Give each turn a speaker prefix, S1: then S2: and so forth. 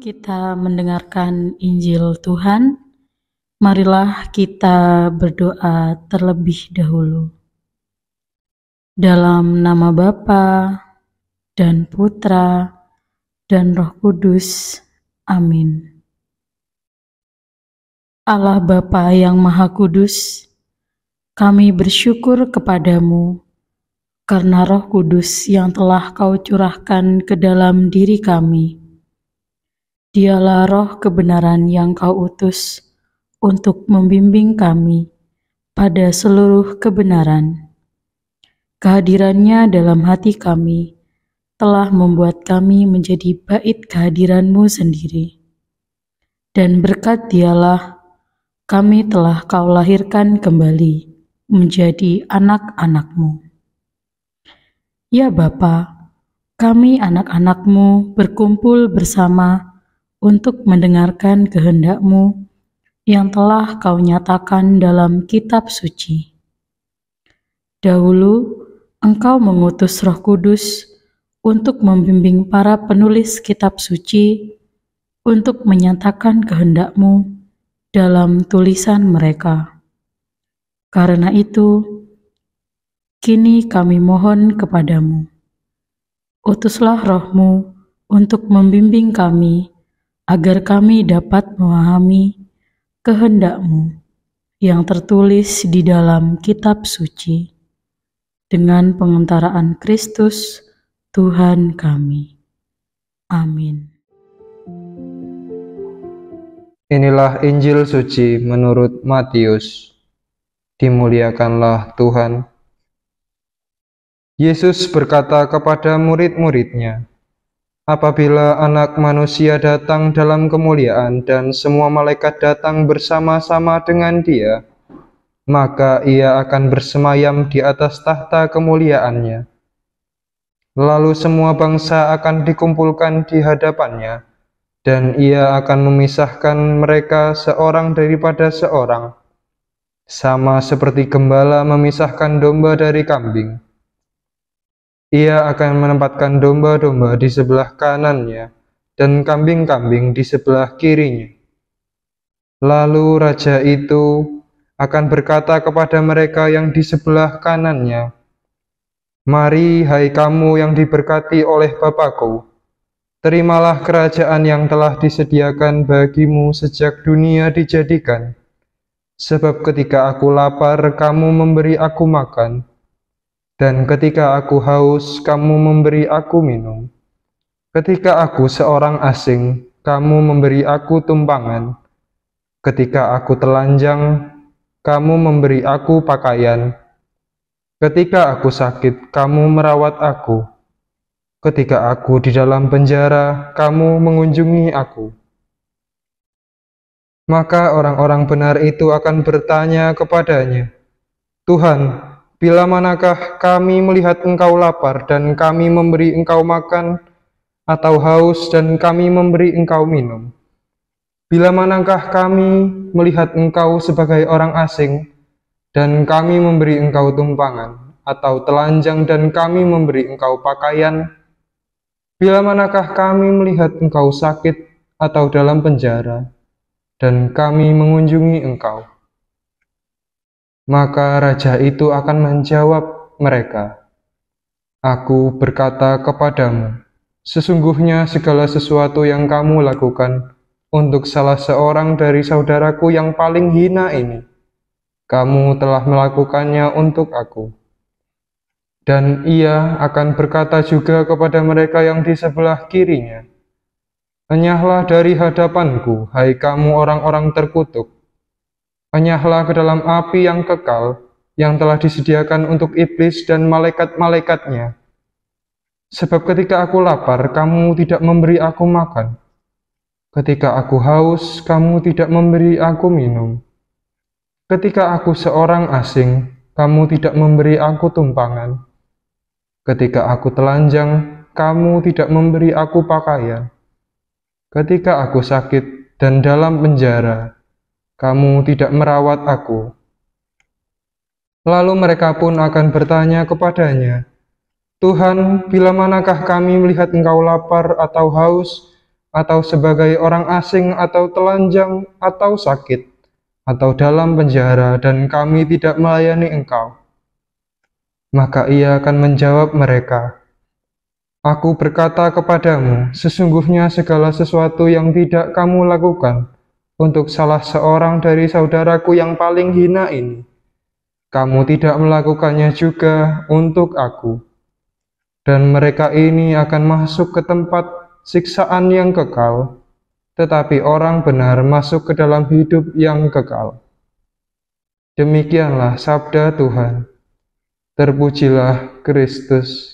S1: kita mendengarkan Injil Tuhan, marilah kita berdoa terlebih dahulu. Dalam nama Bapa dan Putra dan Roh Kudus. Amin. Allah Bapa yang Maha Kudus, kami bersyukur kepadamu karena Roh Kudus yang telah Kau curahkan ke dalam diri kami. Dialah roh kebenaran yang Kau utus untuk membimbing kami pada seluruh kebenaran. Kehadirannya dalam hati kami telah membuat kami menjadi bait kehadiran-Mu sendiri. Dan berkat Dialah kami telah Kau lahirkan kembali menjadi anak-anak-Mu. Ya Bapa, kami anak-anak-Mu berkumpul bersama untuk mendengarkan kehendak-Mu yang telah Kau nyatakan dalam kitab suci. Dahulu, Engkau mengutus Roh Kudus untuk membimbing para penulis kitab suci untuk menyatakan kehendak-Mu dalam tulisan mereka. Karena itu, kini kami mohon kepadamu, utuslah Roh-Mu untuk membimbing kami, agar kami dapat memahami kehendak-Mu yang tertulis di dalam kitab suci, dengan pengentaraan Kristus, Tuhan kami. Amin.
S2: Inilah Injil suci menurut Matius. Dimuliakanlah Tuhan. Yesus berkata kepada murid-muridnya, "Apabila Anak Manusia datang dalam kemuliaan dan semua malaikat datang bersama-sama dengan Dia, maka Ia akan bersemayam di atas tahta kemuliaannya. Lalu semua bangsa akan dikumpulkan di hadapannya, dan Ia akan memisahkan mereka seorang daripada seorang, sama seperti gembala memisahkan domba dari kambing. Ia akan menempatkan domba-domba di sebelah kanannya dan kambing-kambing di sebelah kirinya. Lalu raja itu akan berkata kepada mereka yang di sebelah kanannya, 'Mari, hai kamu yang diberkati oleh Bapa-Ku, terimalah kerajaan yang telah disediakan bagimu sejak dunia dijadikan. Sebab ketika aku lapar, kamu memberi aku makan, dan ketika aku haus, kamu memberi aku minum. Ketika aku seorang asing, kamu memberi aku tumpangan. Ketika aku telanjang, kamu memberi aku pakaian. Ketika aku sakit, kamu merawat aku. Ketika aku di dalam penjara, kamu mengunjungi aku.' Maka orang-orang benar itu akan bertanya kepadanya, 'Tuhan, bila manakah kami melihat Engkau lapar dan kami memberi Engkau makan, atau haus dan kami memberi Engkau minum? Bila manakah kami melihat Engkau sebagai orang asing dan kami memberi Engkau tumpangan, atau telanjang dan kami memberi Engkau pakaian? Bila manakah kami melihat Engkau sakit atau dalam penjara dan kami mengunjungi Engkau?' Maka raja itu akan menjawab mereka, 'Aku berkata kepadamu, sesungguhnya segala sesuatu yang kamu lakukan untuk salah seorang dari saudaraku yang paling hina ini, kamu telah melakukannya untuk aku.' Dan ia akan berkata juga kepada mereka yang di sebelah kirinya, 'Enyahlah dari hadapanku, hai kamu orang-orang terkutuk. Enyahlah ke dalam api yang kekal, yang telah disediakan untuk iblis dan malaikat-malaikatnya. Sebab ketika aku lapar, kamu tidak memberi aku makan. Ketika aku haus, kamu tidak memberi aku minum. Ketika aku seorang asing, kamu tidak memberi aku tumpangan. Ketika aku telanjang, kamu tidak memberi aku pakaian. Ketika aku sakit dan dalam penjara, kamu tidak merawat aku.' Lalu mereka pun akan bertanya kepadanya, 'Tuhan, bila manakah kami melihat Engkau lapar atau haus atau sebagai orang asing, atau telanjang, atau sakit, atau dalam penjara, dan kami tidak melayani engkau?" Maka ia akan menjawab mereka, "Aku berkata kepadamu, sesungguhnya segala sesuatu yang tidak kamu lakukan untuk salah seorang dari saudaraku yang paling hina ini, kamu tidak melakukannya juga untuk aku." Dan mereka ini akan masuk ke tempat siksaan yang kekal, tetapi orang benar masuk ke dalam hidup yang kekal. Demikianlah sabda Tuhan. Terpujilah Kristus.